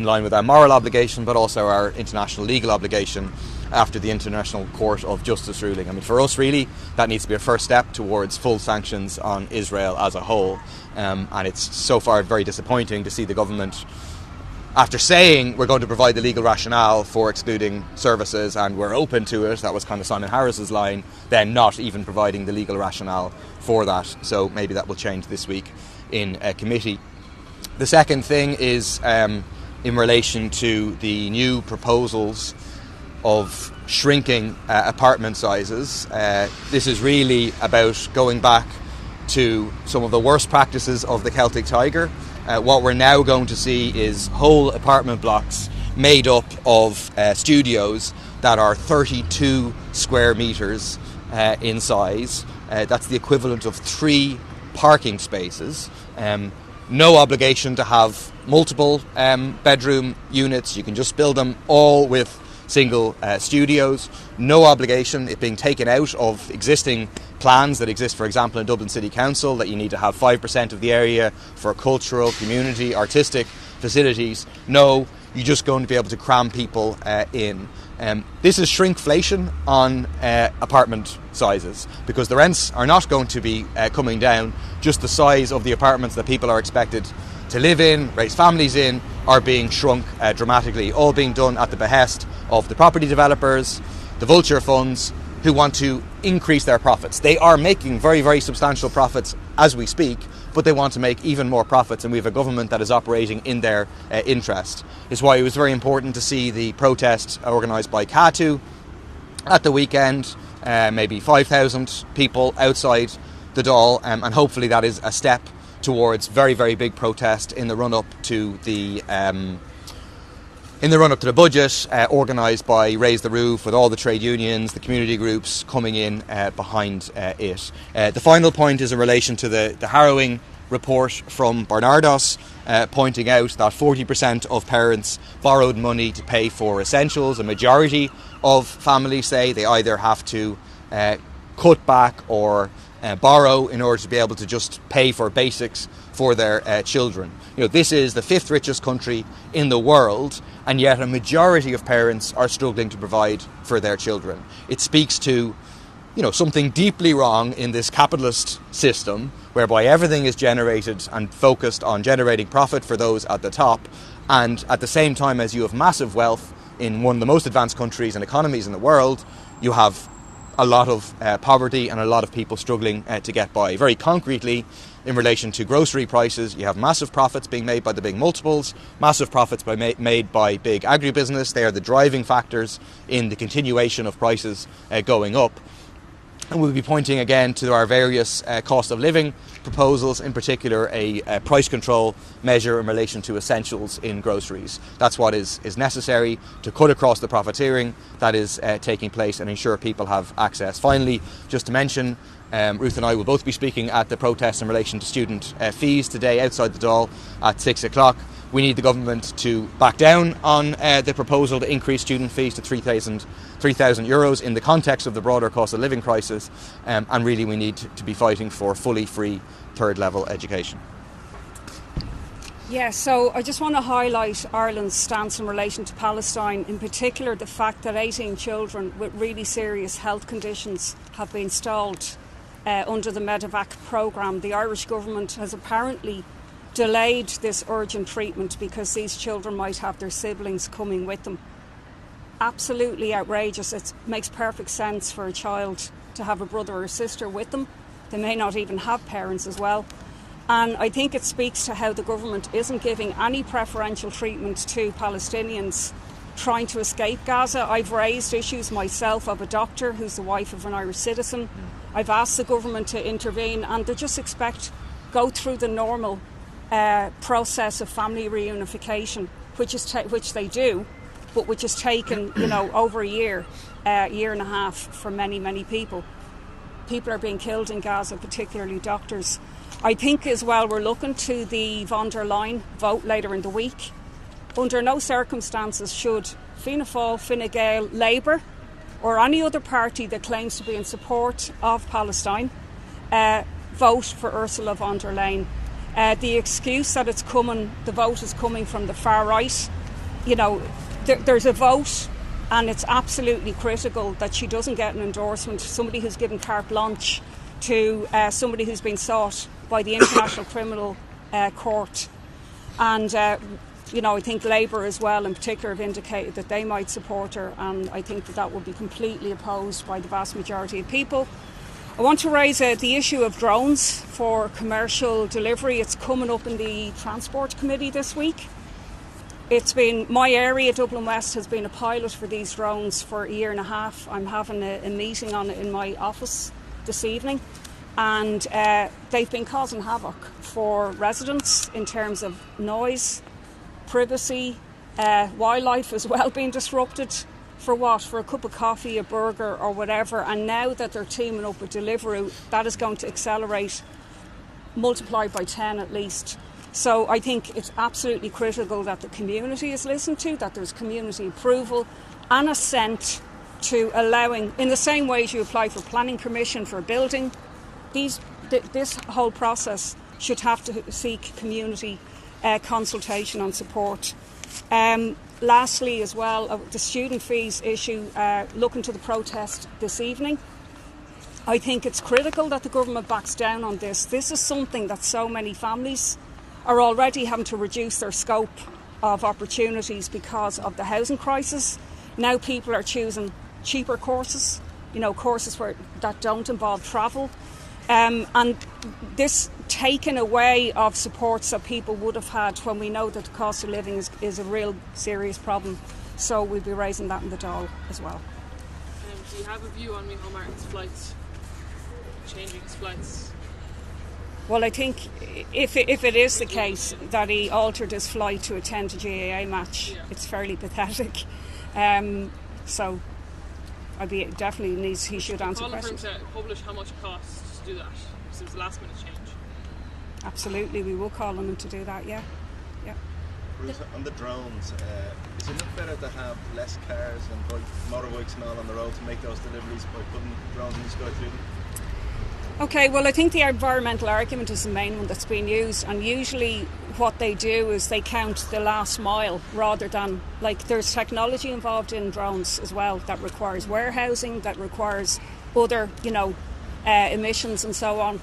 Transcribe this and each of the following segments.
in line with our moral obligation, but also our international legal obligation after the International Court of Justice ruling. I mean, for us, really, that needs to be a first step towards full sanctions on Israel as a whole. And it's so far very disappointing to see the government, after saying we're going to provide the legal rationale for excluding services and we're open to it, that was kind of Simon Harris's line, then not even providing the legal rationale for that. So maybe that will change this week in committee. The second thing is in relation to the new proposals of shrinking apartment sizes. This is really about going back to some of the worst practices of the Celtic Tiger. What we're now going to see is whole apartment blocks made up of studios that are 32 square metres in size. That's the equivalent of 3 parking spaces. No obligation to have multiple bedroom units. You can just build them all with single studios. No obligation, it being taken out of existing plans that exist, for example, in Dublin City Council, that you need to have 5% of the area for cultural, community, artistic facilities. No, you're just going to be able to cram people in. This is shrinkflation on apartment sizes, because the rents are not going to be coming down, just the size of the apartments that people are expected to live in, raise families in, are being shrunk dramatically, all being done at the behest of the property developers, the vulture funds, who want to increase their profits. They are making very, very substantial profits as we speak, but they want to make even more profits, and we have a government that is operating in their interest. It's why it was very important to see the protest organised by CATU at the weekend, maybe 5,000 people outside the Dáil, and hopefully that is a step towards very, very big protest in the run-up to the budget, organised by Raise the Roof, with all the trade unions, the community groups coming in behind it. The final point is in relation to the harrowing report from Barnardos, pointing out that 40% of parents borrowed money to pay for essentials. A majority of families say they either have to cut back or borrow in order to be able to just pay for basics for their children. You know, this is the 5th richest country in the world, and yet a majority of parents are struggling to provide for their children. It speaks to, you know, something deeply wrong in this capitalist system, whereby everything is generated and focused on generating profit for those at the top, and at the same time as you have massive wealth in one of the most advanced countries and economies in the world, you have a lot of poverty and a lot of people struggling to get by. Very concretely, in relation to grocery prices, you have massive profits being made by the big multiples, massive profits made by big agribusiness. They are the driving factors in the continuation of prices going up. And we'll be pointing again to our various cost of living proposals, in particular a price control measure in relation to essentials in groceries. That's what is necessary to cut across the profiteering that is taking place and ensure people have access. Finally, just to mention, Ruth and I will both be speaking at the protest in relation to student fees today outside the Dáil at 6 o'clock. We need the government to back down on the proposal to increase student fees to €3,000 in the context of the broader cost of living crisis, and really we need to be fighting for fully free third level education. Yeah, so I just want to highlight Ireland's stance in relation to Palestine, in particular the fact that 18 children with really serious health conditions have been stalled under the Medevac programme. The Irish government has apparently delayed this urgent treatment because these children might have their siblings coming with them. Absolutely outrageous. It makes perfect sense for a child to have a brother or sister with them. They may not even have parents as well. And I think it speaks to how the government isn't giving any preferential treatment to Palestinians trying to escape Gaza. I've raised issues myself of a doctor who's the wife of an Irish citizen. I've asked the government to intervene, and they just go through the normal process of family reunification, which they do, but which has taken over a year and a half for many people. People are being killed in Gaza, particularly doctors. I think as well we're looking to the von der Leyen vote later in the week. Under no circumstances should Fianna Fáil, Fine Gael, Labour or any other party that claims to be in support of Palestine vote for Ursula von der Leyen. The excuse that the vote is coming from the far right there's a vote, and it's absolutely critical that she doesn't get an endorsement, somebody who's given carte blanche to somebody who's been sought by the International Criminal Court. And, I think Labour as well in particular have indicated that they might support her, and I think that would be completely opposed by the vast majority of people. I want to raise the issue of drones for commercial delivery. It's coming up in the Transport Committee this week. It's been, my area, Dublin West, has been a pilot for these drones for a year and a half. I'm having a meeting on it in my office this evening, and they've been causing havoc for residents in terms of noise, privacy, wildlife as well being disrupted. For what? For a cup of coffee, a burger or whatever. And now that they're teaming up with Deliveroo, that is going to accelerate, multiplied by 10 at least. So I think it's absolutely critical that the community is listened to, that there's community approval and assent to allowing, in the same way as you apply for planning permission for a building, this whole process should have to seek community consultation and support. Lastly, as well, the student fees issue, looking to the protest this evening. I think it's critical that the government backs down on this. This is something that so many families are already having to reduce their scope of opportunities because of the housing crisis. Now people are choosing cheaper courses, courses that don't involve travel. And this taking away of supports that people would have had when we know that the cost of living is a real serious problem. So we'll be raising that in the Dáil as well. Do you have a view on Micheál Martin's flights, changing his flights? Well, I think if it is the case that he altered his flight to attend a GAA match, it's fairly pathetic. So he should answer questions. For him to publish how much it costs to do that, because it was a last minute change. Absolutely, we will call on him to do that, yeah. Bruce, on the drones, is it not better to have less cars and motorbikes and all on the road to make those deliveries by putting drones in the sky through them? Okay, well, I think the environmental argument is the main one that's being used, and usually what they do is they count the last mile rather than, there's technology involved in drones as well that requires warehousing, that requires other, emissions and so on.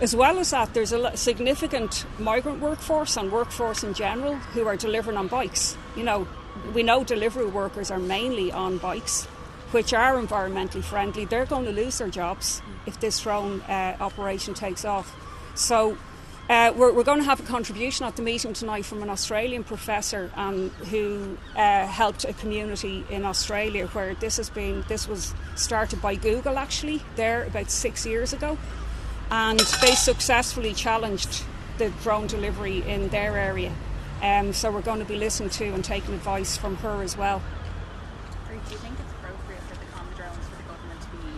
As well as that, there's a significant migrant workforce and workforce in general who are delivering on bikes. We know delivery workers are mainly on bikes, which are environmentally friendly. They're going to lose their jobs if this drone operation takes off. So we're going to have a contribution at the meeting tonight from an Australian professor who helped a community in Australia where this was started by Google actually there about 6 years ago. And they successfully challenged the drone delivery in their area. So we're going to be listening to and taking advice from her as well. Do you think it's appropriate for the common drones for the government to be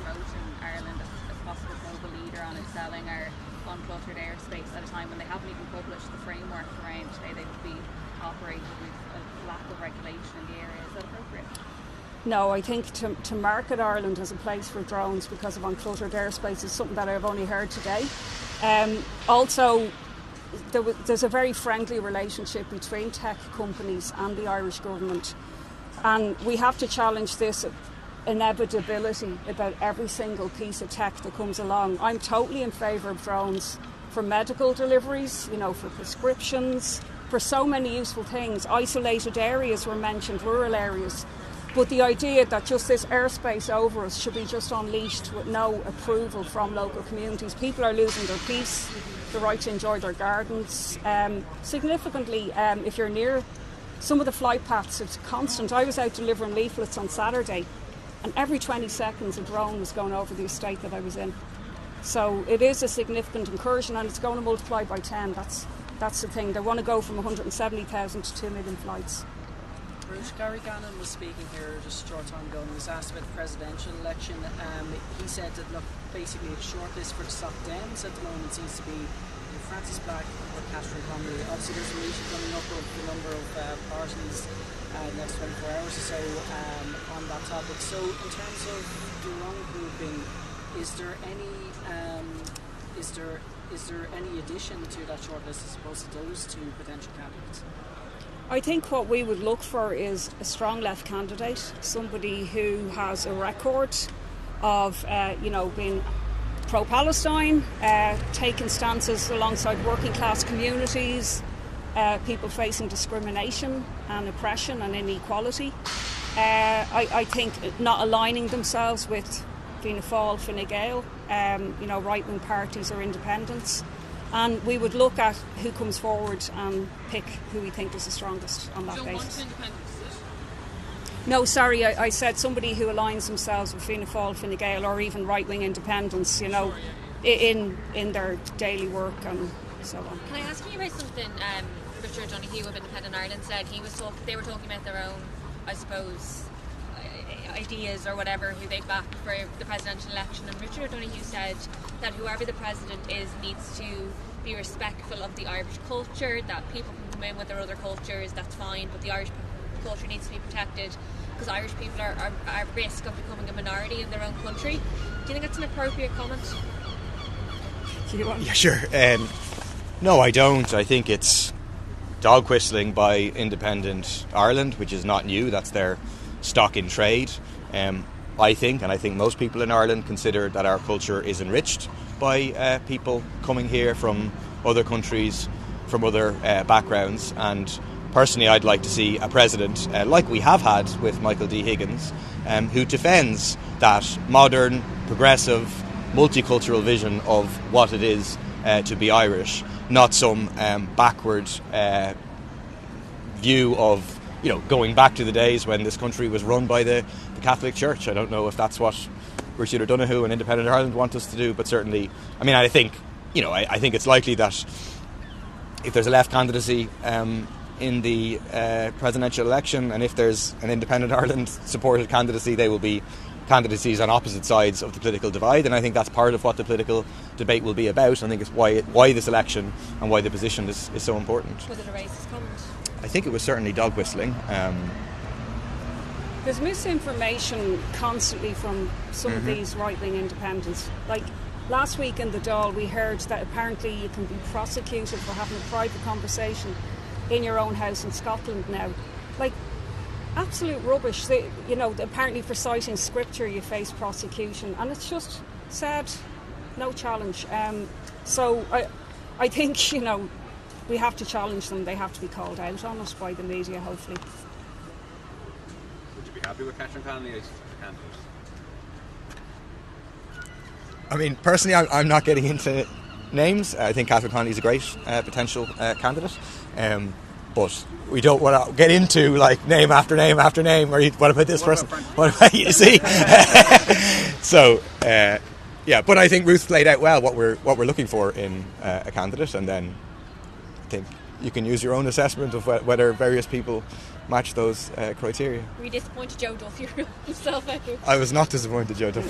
promoting Ireland as a possible global leader on excelling our uncluttered airspace at a time when they haven't even published the framework around how they would be operating with a lack of regulation in the area? Is that appropriate? No, I think to market Ireland as a place for drones because of uncluttered airspace is something that I've only heard today. Also, there's a very friendly relationship between tech companies and the Irish government, and we have to challenge this inevitability about every single piece of tech that comes along. I'm totally in favour of drones for medical deliveries, for prescriptions, for so many useful things. Isolated areas were mentioned, rural areas. But the idea that just this airspace over us should be just unleashed with no approval from local communities. People are losing their peace, the right to enjoy their gardens. Significantly, if you're near some of the flight paths, it's constant. I was out delivering leaflets on Saturday, and every 20 seconds a drone was going over the estate that I was in. So it is a significant incursion, and it's going to multiply by 10. That's the thing. They want to go from 170,000 to 2 million flights. Bruce, Gary Gannon was speaking here just a short time ago and he was asked about the presidential election. He said that, look, basically a shortlist for the Soc Dems at the moment seems to be Francis Black or Catherine Connolly. Obviously there's a meeting coming up of the number of parties next 24 hours or so on that topic. So in terms of the wrong grouping, is there any addition to that shortlist as opposed to those two potential candidates? I think what we would look for is a strong left candidate, somebody who has a record of, being pro-Palestine, taking stances alongside working class communities, people facing discrimination and oppression and inequality. I think not aligning themselves with Fianna Fáil, Fine Gael, right-wing parties or independents. And we would look at who comes forward and pick who we think is the strongest on that You don't want basis. independence, is it? No, sorry, I said somebody who aligns themselves with Fianna Fáil, Fine Gael, or even right-wing independents, in their daily work and so on. Can I ask you about something Richard Donoghue of Independent Ireland said? They were talking about their own, I suppose, ideas or whatever, who they'd back for the presidential election, and Richard O'Donoghue said that whoever the president is needs to be respectful of the Irish culture, that people can come in with their other cultures, that's fine, but the Irish culture needs to be protected because Irish people are at risk of becoming a minority in their own country. Do you think that's an appropriate comment? Yeah, sure. No, I don't. I think it's dog whistling by Independent Ireland, which is not new. That's their stock in trade. I think most people in Ireland consider that our culture is enriched by people coming here from other countries, from other backgrounds. And personally, I'd like to see a president, like we have had with Michael D. Higgins, who defends that modern, progressive, multicultural vision of what it is to be Irish, not some backward view of going back to the days when this country was run by the Catholic Church. I don't know if that's what Richard O'Donoghue and Independent Ireland want us to do, but certainly, I think it's likely that if there's a left candidacy in the presidential election, and if there's an Independent Ireland supported candidacy, they will be candidacies on opposite sides of the political divide, and I think that's part of what the political debate will be about. I think it's why this election and why the position is so important. Was it a racist comment? I think it was certainly dog whistling. There's misinformation constantly from some of these right-wing independents. Like last week in the Dáil, we heard that apparently you can be prosecuted for having a private conversation in your own house in Scotland now. Like, absolute rubbish. Apparently for citing scripture you face prosecution, and it's just said no challenge. So I think we have to challenge them. They have to be called out on it by the media, hopefully. Would you be happy with Catherine Connolly as a candidate? Personally, I'm not getting into names. I think Catherine Connolly is a great potential candidate. But we don't want to get into name after name after name. Or what about this person? What about you? See? So, but I think Ruth played out well what we're looking for in a candidate, and then I think you can use your own assessment of whether various people match those criteria. Were you disappointed Joe Duffy himself out? I was not disappointed Joe Duffy.